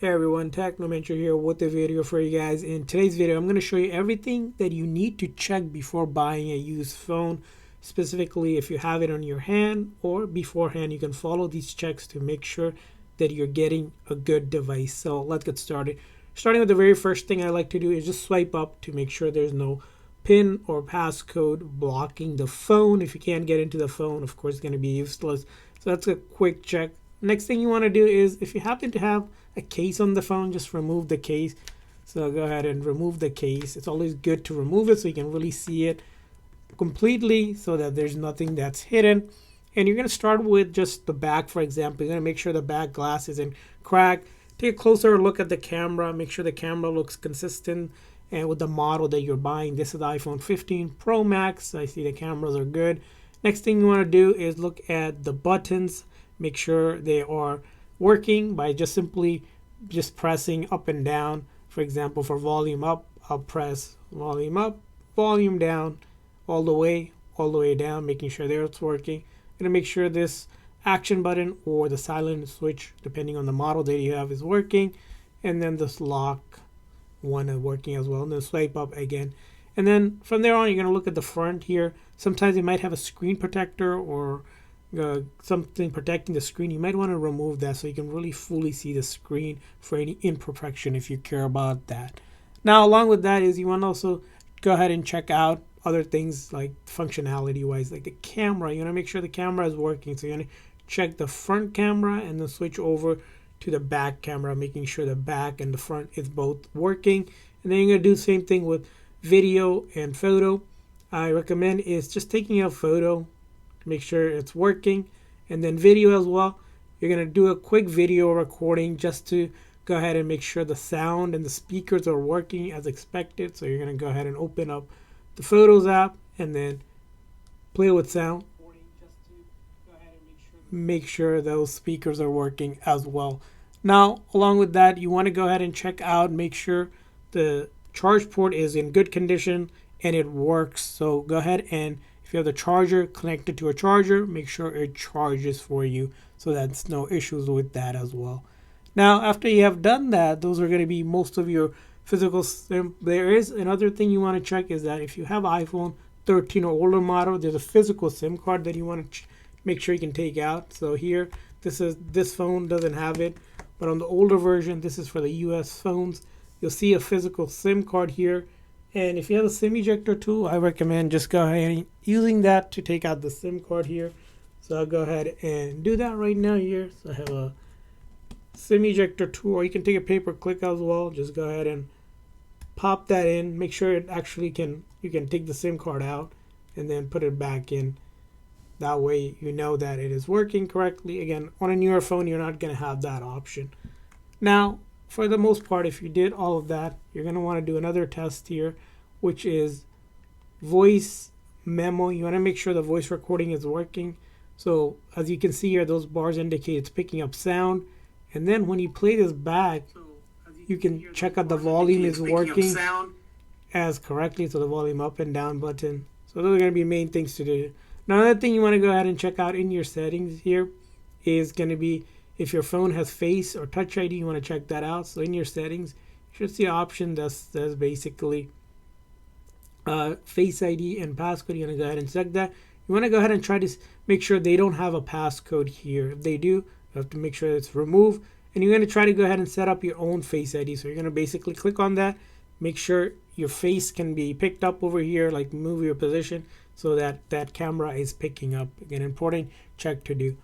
Hey everyone, Technomentary here with a video for you guys. In today's video, I'm going to show you everything that you need to check before buying a used phone. Specifically, if you have it on your hand or beforehand, you can follow these checks to make sure that you're getting a good device. So let's get started. Starting with the very first thing I like to do is just swipe up to make sure there's no PIN or passcode blocking the phone. If you can't get into the phone, of course, it's going to be useless. So that's a quick check. Next thing you want to do is if you happen to have a case on the phone, just remove the case. So go ahead and remove the case. It's always good to remove it so you can really see it completely so that there's nothing that's hidden. And you're going to start with just the back, for example. You're going to make sure the back glass isn't cracked. Take a closer look at the camera. Make sure the camera looks consistent and with the model that you're buying. This is the iPhone 15 Pro Max. I see the cameras are good. Next thing you want to do is look at the buttons. Make sure they are working by just simply pressing up and down. For example, for volume up, I'll press volume up, volume down, all the way down, making sure there it's working. And to make sure this action button or the silent switch, depending on the model that you have, is working. And then this lock one is working as well. And then swipe up again. And then from there on, you're going to look at the front here. Sometimes it might have a screen protector or something protecting the screen. You might want to remove that so you can really fully see the screen for any imperfection if you care about that. Now, along with that is you want to also go ahead and check out other things like functionality wise, like the camera. You want to make sure the camera is working. So you want to check the front camera and then switch over to the back camera, making sure the back and the front is both working. And then you're going to do the same thing with video and photo. I recommend is just taking a photo, make sure it's working, and then video as well. You're going to do a quick video recording just to go ahead and make sure the sound and the speakers are working as expected. So you're going to go ahead and open up the Photos app and then play with sound, just to go ahead and make sure those speakers are working as well. Now, along with that, you want to go ahead and check out, make sure the charge port is in good condition and it works. So go ahead and if you have the charger connected to a charger, make sure it charges for you so that's no issues with that as well. Now, after you have done that, those are going to be most of your physical SIM. There is another thing you want to check is that if you have iPhone 13 or older model, there's a physical SIM card that you want to make sure you can take out. So here, this phone doesn't have it, but on the older version, this is for the US phones. You'll see a physical SIM card here. And if you have a SIM ejector tool, I recommend just go ahead and using that to take out the SIM card here. So I'll go ahead and do that right now here. So I have a SIM ejector tool, or you can take a paper clip as well. Just go ahead and pop that in. Make sure it actually you can take the SIM card out and then put it back in. That way you know that it is working correctly. Again, on a newer phone, you're not going to have that option. Now, for the most part, if you did all of that, you're going to want to do another test here, which is voice memo. You want to make sure the voice recording is working. So as you can see here, those bars indicate it's picking up sound. And then when you play this back, you can check out the volume is working as correctly. So the volume up and down button. So those are going to be main things to do. Now, another thing you want to go ahead and check out in your settings here is going to be if your phone has Face or Touch ID, you want to check that out. So in your settings, you should see an option that's basically Face ID and passcode. You're going to go ahead and check that. You want to go ahead and try to make sure they don't have a passcode here. If they do, you have to make sure it's removed. And you're going to try to go ahead and set up your own Face ID. So you're going to basically click on that. Make sure your face can be picked up over here, like move your position so that that camera is picking up. Again, important check to do.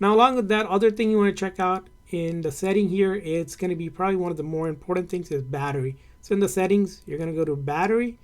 Now, along with that, other thing you want to check out in the setting here, it's going to be probably one of the more important things is battery. So in the settings, you're going to go to battery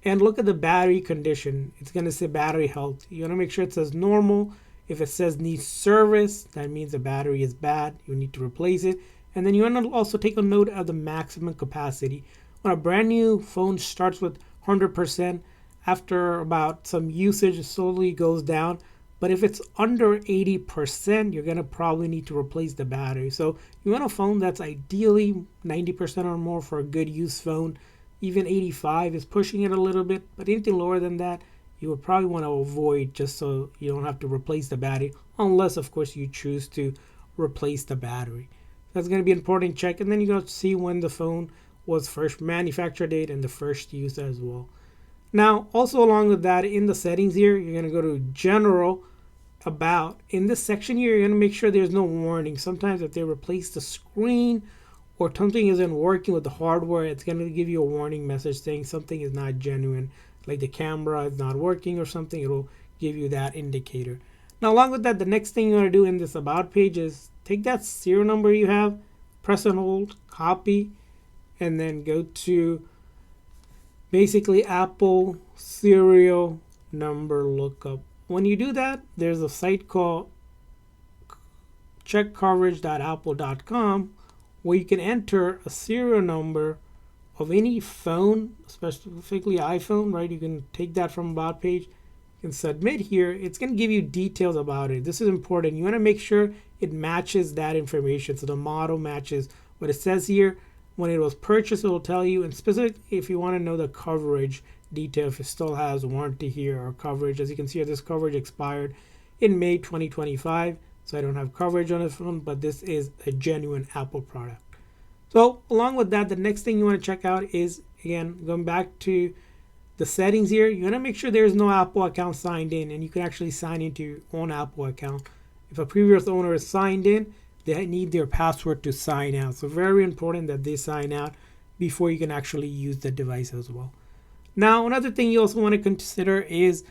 and look at the battery condition. It's going to say battery health. You want to make sure it says normal. If it says needs service, that means the battery is bad. You need to replace it. And then you want to also take a note of the maximum capacity. When a brand new phone starts with 100%, after about some usage, it slowly goes down. But if it's under 80%, you're going to probably need to replace the battery. So you want a phone that's ideally 90% or more for a good use phone. Even 85 is pushing it a little bit, but anything lower than that, you would probably want to avoid just so you don't have to replace the battery, unless, of course, you choose to replace the battery. That's going to be an important check. And then you got to see when the phone was first manufacture date and the first use as well. Now, also along with that, in the settings here, you're going to go to General, About. In this section here, you're going to make sure there's no warning. Sometimes if they replace the screen or something isn't working with the hardware, it's going to give you a warning message saying something is not genuine, like the camera is not working or something. It'll give you that indicator. Now, along with that, the next thing you want to do in this About page is take that serial number you have, press and hold, copy, and then go to basically Apple serial number lookup. When you do that, there's a site called checkcoverage.apple.com where you can enter a serial number of any phone, specifically iPhone, right? You can take that from About page, you can submit here. It's going to give you details about it. This is important. You want to make sure it matches that information. So the model matches what it says here. When it was purchased, it will tell you. And specifically, if you want to know the coverage detail, if it still has warranty here or coverage. As you can see, this coverage expired in May 2025. So I don't have coverage on this phone, but this is a genuine Apple product. So along with that, the next thing you want to check out is, again, going back to the settings here, you want to make sure there's no Apple account signed in, and you can actually sign into your own Apple account. If a previous owner is signed in, they need their password to sign out. So very important that they sign out before you can actually use the device as well. Now, another thing you also want to consider is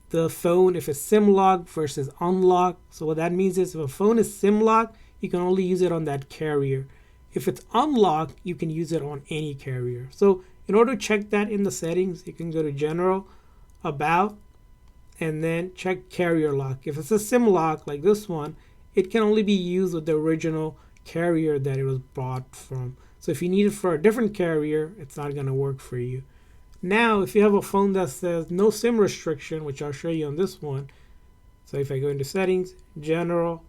the phone, if it's SIM locked versus unlocked. So what that means is if a phone is SIM locked, you can only use it on that carrier. If it's unlocked, you can use it on any carrier. So in order to check that in the settings, you can go to General, About, and then check Carrier Lock. If it's a SIM lock like this one, it can only be used with the original carrier that it was bought from. So if you need it for a different carrier, it's not going to work for you. Now, if you have a phone that says no SIM restriction, which I'll show you on this one. So if I go into Settings, General,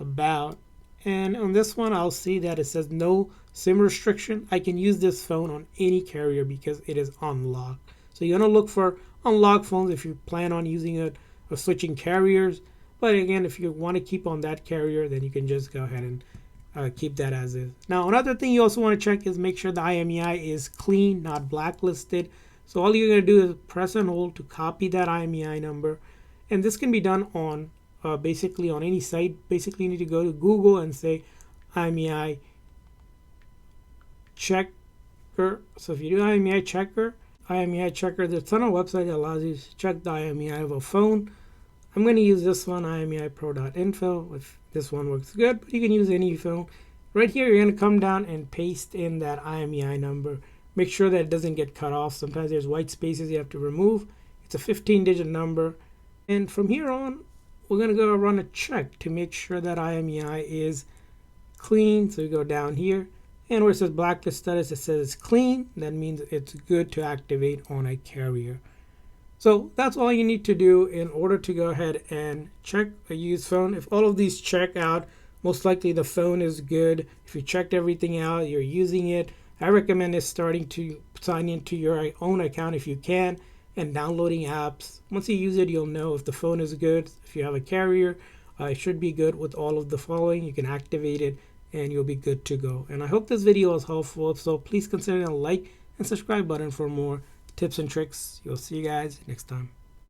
About, and on this one, I'll see that it says no SIM restriction. I can use this phone on any carrier because it is unlocked. So you're going to look for unlocked phones if you plan on using it or switching carriers. But again, if you want to keep on that carrier, then you can just go ahead and keep that as is. Now, another thing you also want to check is make sure the IMEI is clean, not blacklisted. So all you're going to do is press and hold to copy that IMEI number. And this can be done on basically on any site. Basically, you need to go to Google and say IMEI checker. So if you do IMEI checker, there's a ton of websites that allows you to check the IMEI of a phone. I'm going to use this one, IMEIPro.info. If this one works good, but you can use any phone. Right here, you're going to come down and paste in that IMEI number. Make sure that it doesn't get cut off. Sometimes there's white spaces you have to remove. It's a 15-digit number. And from here on, we're going to go run a check to make sure that IMEI is clean. So we go down here, and where it says blacklist status, it says it's clean. That means it's good to activate on a carrier. So that's all you need to do in order to go ahead and check a used phone. If all of these check out, most likely the phone is good. If you checked everything out, you're using it, I recommend starting to sign into your own account if you can and downloading apps. Once you use it, you'll know if the phone is good. If you have a carrier, it should be good with all of the following. You can activate it and you'll be good to go. And I hope this video was helpful. So please consider a like and subscribe button for more tips and tricks. You'll see you guys next time.